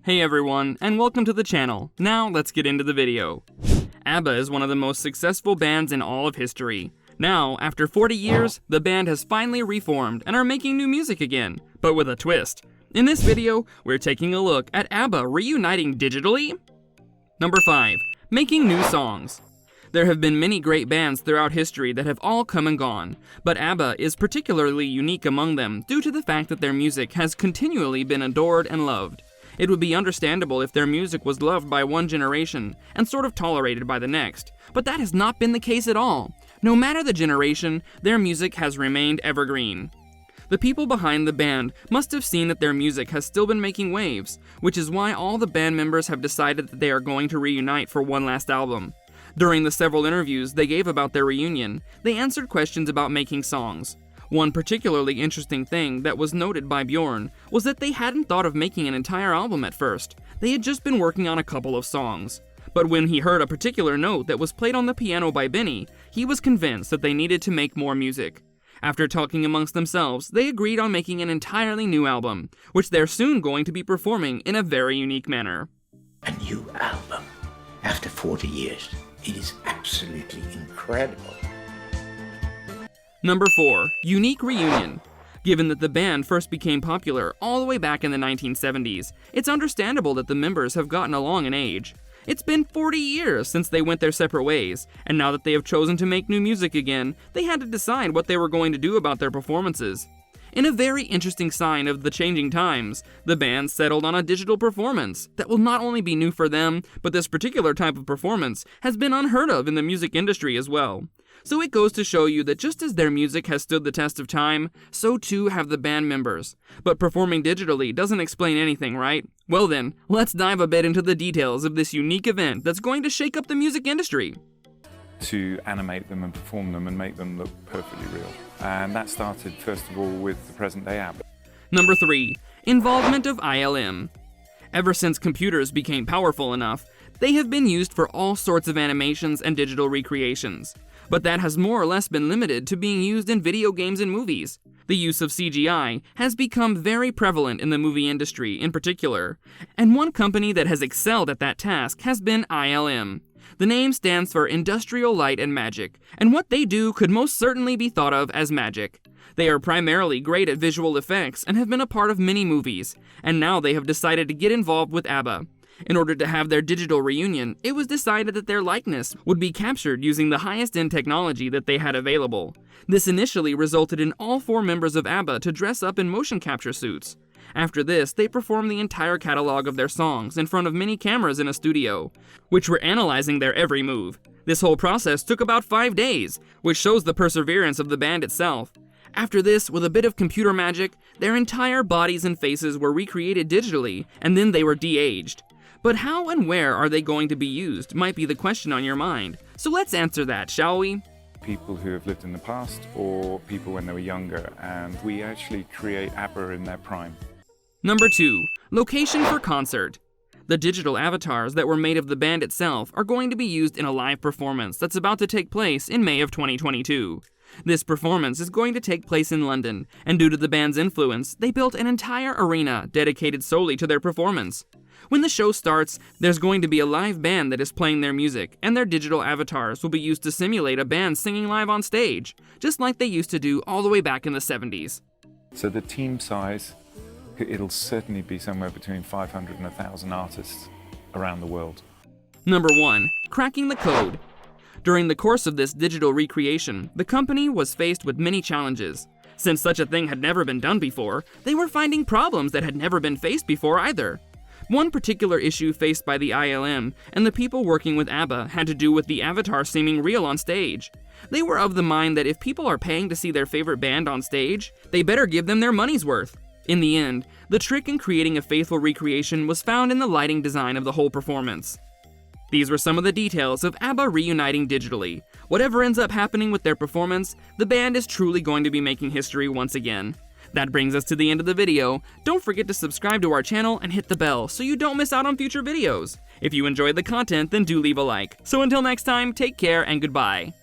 Hey everyone, and welcome to the channel. Now let's get into the video. ABBA is one of the most successful bands in all of history. Now, after 40 years, the band has finally reformed and are making new music again, but with a twist. In this video, we're taking a look at ABBA reuniting digitally. Number 5. Making new songs. There have been many great bands throughout history that have all come and gone, but ABBA is particularly unique among them due to the fact that their music has continually been adored and loved. It would be understandable if their music was loved by one generation and sort of tolerated by the next, but that has not been the case at all. No matter the generation, their music has remained evergreen. The people behind the band must have seen that their music has still been making waves, which is why all the band members have decided that they are going to reunite for one last album. During the several interviews they gave about their reunion, they answered questions about making songs. One particularly interesting thing that was noted by Bjorn was that they hadn't thought of making an entire album at first. They had just been working on a couple of songs. But when he heard a particular note that was played on the piano by Benny, he was convinced that they needed to make more music. After talking amongst themselves, they agreed on making an entirely new album, which they're soon going to be performing in a very unique manner. A new album after 40 years. It is absolutely incredible. Number 4. Unique reunion. Given that the band first became popular all the way back in the 1970s, it's understandable that the members have gotten along in age. It's been 40 years since they went their separate ways, and now that they have chosen to make new music again, they had to decide what they were going to do about their performances. In a very interesting sign of the changing times, the band settled on a digital performance that will not only be new for them, but this particular type of performance has been unheard of in the music industry as well. So it goes to show you that just as their music has stood the test of time, so too have the band members. But performing digitally doesn't explain anything, right? Well then, let's dive a bit into the details of this unique event that's going to shake up the music industry. To animate them and perform them and make them look perfectly real. And that started, first of all, with the present-day ABBA. Number 3. Involvement of ILM. Ever since computers became powerful enough, they have been used for all sorts of animations and digital recreations. But that has more or less been limited to being used in video games and movies. The use of CGI has become very prevalent in the movie industry in particular, and one company that has excelled at that task has been ILM. The name stands for Industrial Light and Magic, and what they do could most certainly be thought of as magic. They are primarily great at visual effects and have been a part of many movies, and now they have decided to get involved with ABBA. In order to have their digital reunion, it was decided that their likeness would be captured using the highest-end technology that they had available. This initially resulted in all 4 members of ABBA to dress up in motion capture suits. After this, they performed the entire catalog of their songs in front of many cameras in a studio, which were analyzing their every move. This whole process took about 5 days, which shows the perseverance of the band itself. After this, with a bit of computer magic, their entire bodies and faces were recreated digitally, and then they were de-aged. But how and where are they going to be used might be the question on your mind. So let's answer that, shall we? People who have lived in the past or people when they were younger, and we actually create ABBA in their prime. Number 2. Location for concert. The digital avatars that were made of the band itself are going to be used in a live performance that's about to take place in May of 2022. This performance is going to take place in London, and due to the band's influence, they built an entire arena dedicated solely to their performance. When the show starts, there's going to be a live band that is playing their music, and their digital avatars will be used to simulate a band singing live on stage, just like they used to do all the way back in the 70s. So the team size, it'll certainly be somewhere between 500 and 1,000 artists around the world. Number 1. Cracking the code. During the course of this digital recreation, the company was faced with many challenges. Since such a thing had never been done before, they were finding problems that had never been faced before either. One particular issue faced by the ILM and the people working with ABBA had to do with the avatar seeming real on stage. They were of the mind that if people are paying to see their favorite band on stage, they better give them their money's worth. In the end, the trick in creating a faithful recreation was found in the lighting design of the whole performance. These were some of the details of ABBA reuniting digitally. Whatever ends up happening with their performance, the band is truly going to be making history once again. That brings us to the end of the video. Don't forget to subscribe to our channel and hit the bell so you don't miss out on future videos. If you enjoyed the content, then do leave a like. So until next time, take care and goodbye.